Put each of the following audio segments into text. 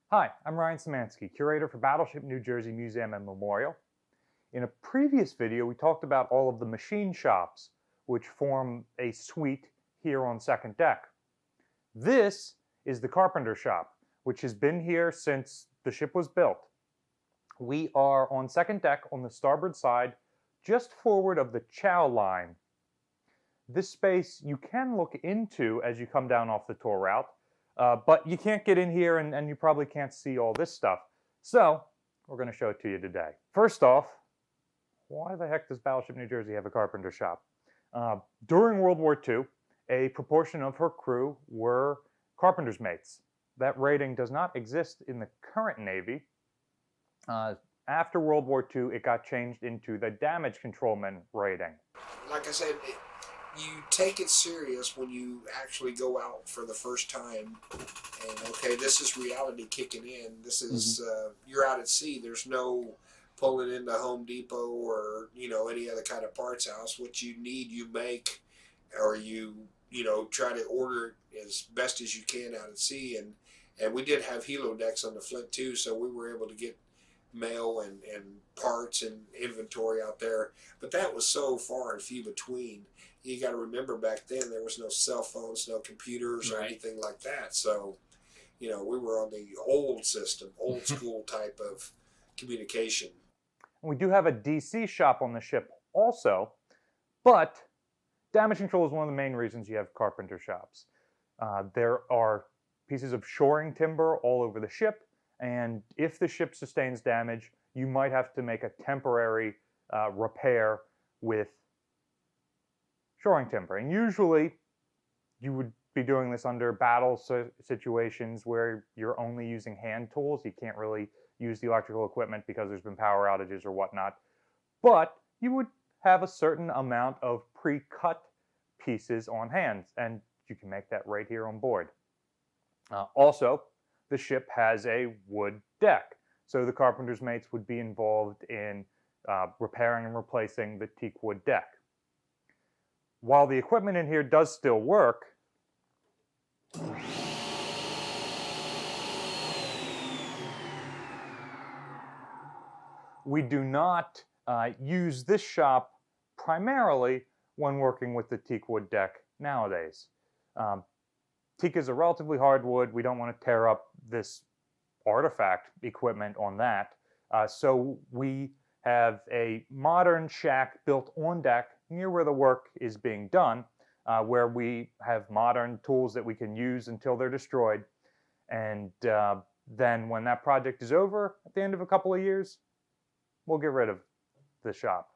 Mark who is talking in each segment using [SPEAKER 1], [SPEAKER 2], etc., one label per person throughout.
[SPEAKER 1] Hi, I'm Ryan Szymanski, curator for Battleship New Jersey Museum and Memorial. In a previous video, we talked about all of the machine shops, which form a suite here on second deck. This is the Carpenter shop, which has been here since the ship was built. We are on second deck on the starboard side, just forward of the chow line. This space you can look into as you come down off the tour route, but you can't get in here and you probably can't see all this stuff. So we're going to show it to you today. First off, why the heck does Battleship New Jersey have a carpenter shop? During World War II, a proportion of her crew were carpenter's mates. That rating does not exist in the current Navy. After World War II, it got changed into the damage controlman rating.
[SPEAKER 2] Like I said, you take it serious when you actually go out for the first time and okay, this is reality kicking in. This is you're out at sea. There's no pulling into Home Depot or any other kind of parts house. What you need you make, or you try to order it as best as you can out at sea. And we did have helo decks on the Flint too, so we were able to get mail and parts and inventory out there, but that was so far and few between. You got to remember back then there was no cell phones, no computers or anything like that, so we were on the old system, old school type of communication.
[SPEAKER 1] We do have a DC shop on the ship also, but damage control is one of the main reasons you have carpenter shops. There are pieces of shoring timber all over the ship, and if the ship sustains damage, you might have to make a temporary repair with shoring timber. And usually you would be doing this under battle situations where you're only using hand tools. You can't really use the electrical equipment because there's been power outages or whatnot. But you would have a certain amount of pre-cut pieces on hand, and you can make that right here on board. Also, the ship has a wood deck, so the carpenter's mates would be involved in repairing and replacing the teak wood deck. While the equipment in here does still work, we do not use this shop primarily when working with the teak wood deck nowadays. Teak is a relatively hard wood. We don't want to tear up this artifact equipment on that. So we have a modern shack built on deck near where the work is being done, where we have modern tools that we can use until they're destroyed. And then when that project is over at the end of a couple of years, we'll get rid of the shop.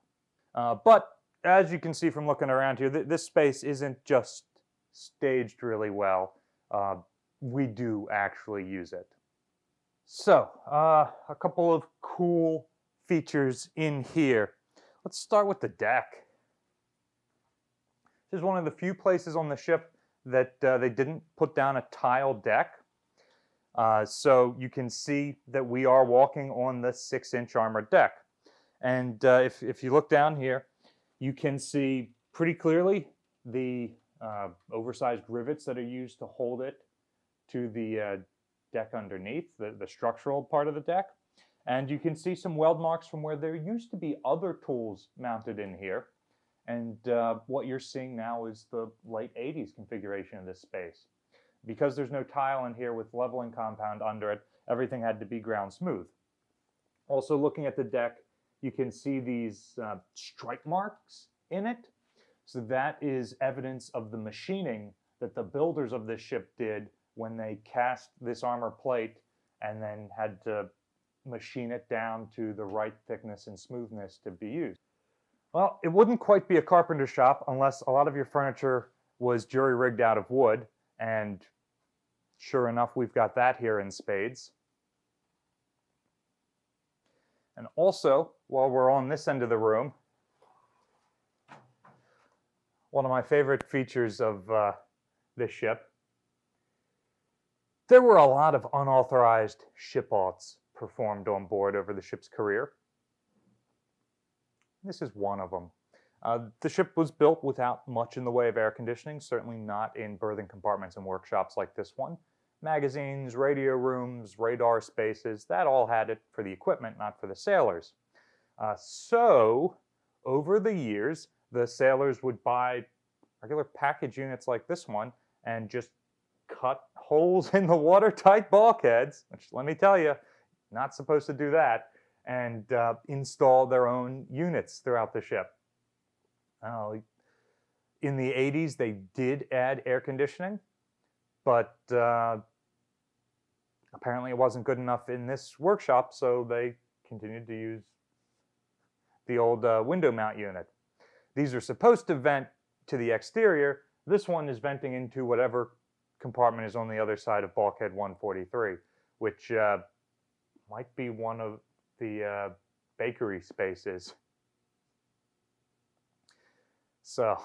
[SPEAKER 1] But as you can see from looking around here, this space isn't just staged really well. We do actually use it. So, a couple of cool features in here. Let's start with the deck. This is one of the few places on the ship that they didn't put down a tile deck. So you can see that we are walking on the 6-inch armored deck. And if you look down here, you can see pretty clearly the oversized rivets that are used to hold it to the deck underneath, the structural part of the deck. And you can see some weld marks from where there used to be other tools mounted in here. And what you're seeing now is the late 80s configuration of this space. Because there's no tile in here with leveling compound under it, everything had to be ground smooth. Also, looking at the deck, you can see these strike marks in it. So that is evidence of the machining that the builders of this ship did when they cast this armor plate and then had to machine it down to the right thickness and smoothness to be used. Well, it wouldn't quite be a carpenter shop unless a lot of your furniture was jury-rigged out of wood, and sure enough, we've got that here in spades. And also, while we're on this end of the room, one of my favorite features of this ship, there were a lot of unauthorized ship-aughts performed on board over the ship's career. This is one of them. The ship was built without much in the way of air conditioning, certainly not in berthing compartments and workshops like this one. magazines, radio rooms, radar spaces, that all had it for the equipment, not for the sailors. So over the years, the sailors would buy regular package units like this one and just cut holes in the watertight bulkheads, which let me tell you, not supposed to do that, and install their own units throughout the ship. In the 80s, they did add air conditioning, but apparently it wasn't good enough in this workshop, so they continued to use the old window mount unit. These are supposed to vent to the exterior. This one is venting into whatever compartment is on the other side of bulkhead 143, which might be one of the bakery spaces. So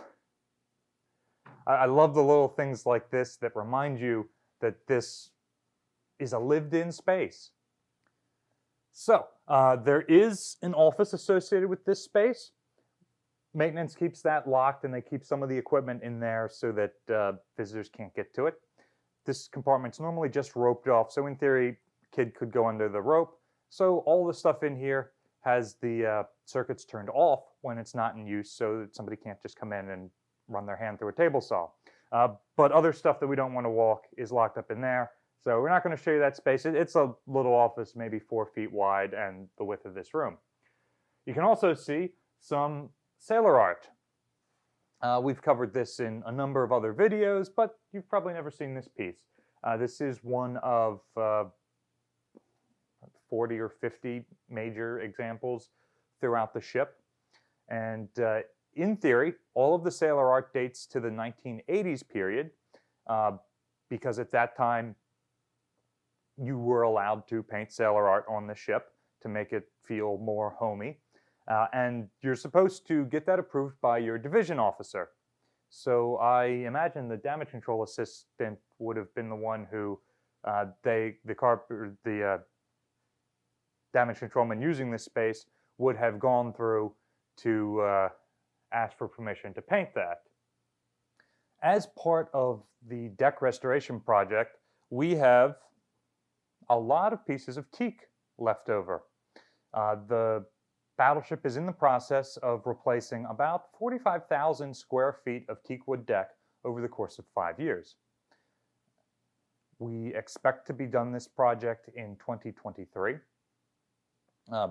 [SPEAKER 1] I love the little things like this that remind you that this is a lived-in space. So there is an office associated with this space. Maintenance keeps that locked, and they keep some of the equipment in there so that visitors can't get to it. This compartment's normally just roped off, so in theory, a kid could go under the rope. So all the stuff in here has the circuits turned off when it's not in use, so that somebody can't just come in and run their hand through a table saw. But other stuff that we don't want to walk is locked up in there. So we're not going to show you that space. It's a little office, maybe 4 feet wide and the width of this room. You can also see some sailor art. We've covered this in a number of other videos, but you've probably never seen this piece. This is one of 40 or 50 major examples throughout the ship. And in theory, all of the sailor art dates to the 1980s period, because at that time, you were allowed to paint sailor art on the ship to make it feel more homey. And you're supposed to get that approved by your division officer. So I imagine the damage control assistant would have been the one who the damage controlman using this space would have gone through to ask for permission to paint that. As part of the deck restoration project, we have a lot of pieces of teak left over. The Battleship is in the process of replacing about 45,000 square feet of teak wood deck over the course of 5 years. We expect to be done this project in 2023.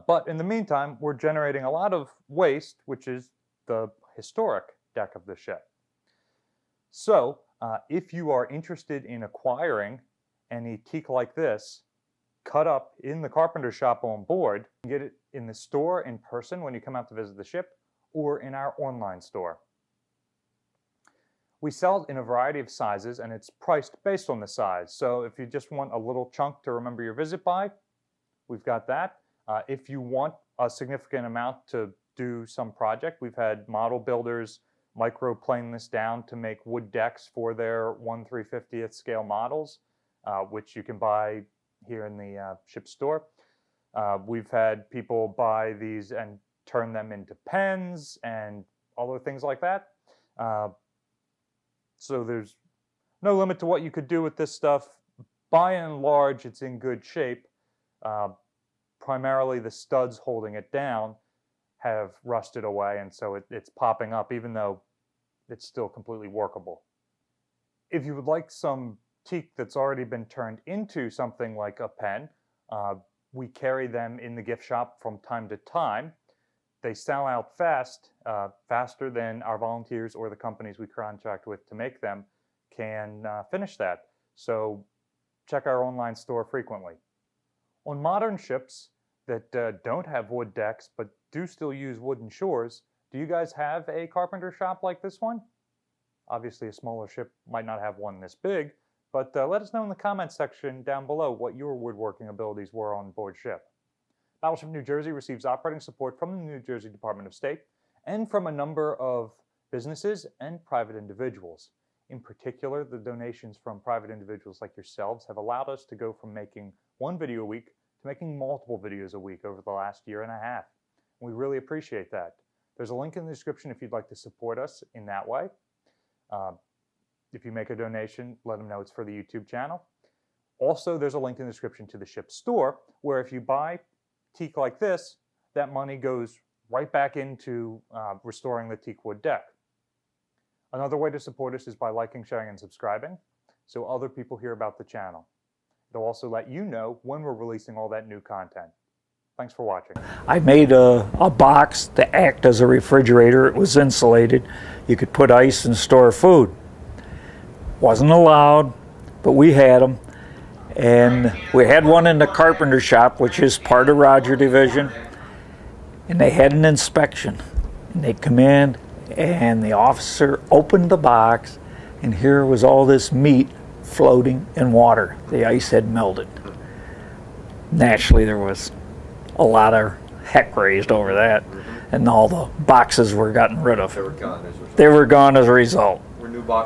[SPEAKER 1] But in the meantime, we're generating a lot of waste, which is the historic deck of the ship. So if you are interested in acquiring any teak like this, cut up in the Carpenter shop on board, you can get it in the store in person when you come out to visit the ship, or in our online store. We sell it in a variety of sizes, and it's priced based on the size. So if you just want a little chunk to remember your visit by, we've got that. If you want a significant amount to do some project, we've had model builders microplane this down to make wood decks for their 1/350th scale models, which you can buy here in the ship store. We've had people buy these and turn them into pens and other things like that. So there's no limit to what you could do with this stuff. By and large, it's in good shape. Primarily the studs holding it down have rusted away, and so it's popping up, even though it's still completely workable. If you would like some teak that's already been turned into something like a pen, we carry them in the gift shop from time to time. They sell out fast, faster than our volunteers or the companies we contract with to make them can finish that. So check our online store frequently. On modern ships that don't have wood decks but do still use wooden shores, do you guys have a carpenter shop like this one? Obviously a smaller ship might not have one this big, but let us know in the comments section down below what your woodworking abilities were on board ship. Battleship New Jersey receives operating support from the New Jersey Department of State and from a number of businesses and private individuals. In particular, the donations from private individuals like yourselves have allowed us to go from making one video a week to making multiple videos a week over the last year and a half. We really appreciate that. There's a link in the description if you'd like to support us in that way. If you make a donation, let them know it's for the YouTube channel. Also, there's a link in the description to the ship store, where if you buy teak like this, that money goes right back into restoring the teak wood deck. Another way to support us is by liking, sharing, and subscribing, so other people hear about the channel. It'll also let you know when we're releasing all that new content. Thanks for watching.
[SPEAKER 3] I made a box to act as a refrigerator. It was insulated. You could put ice and store food. Wasn't allowed, but we had them. And we had one in the Carpenter shop, which is part of Roger Division. And they had an inspection. And they come in, and the officer opened the box, and here was all this meat floating in water. The ice had melted. Naturally, there was a lot of heck raised over that, and all the boxes were gotten rid of.
[SPEAKER 4] They were gone as a result.
[SPEAKER 3] They were gone as a result.
[SPEAKER 4] Were new boxes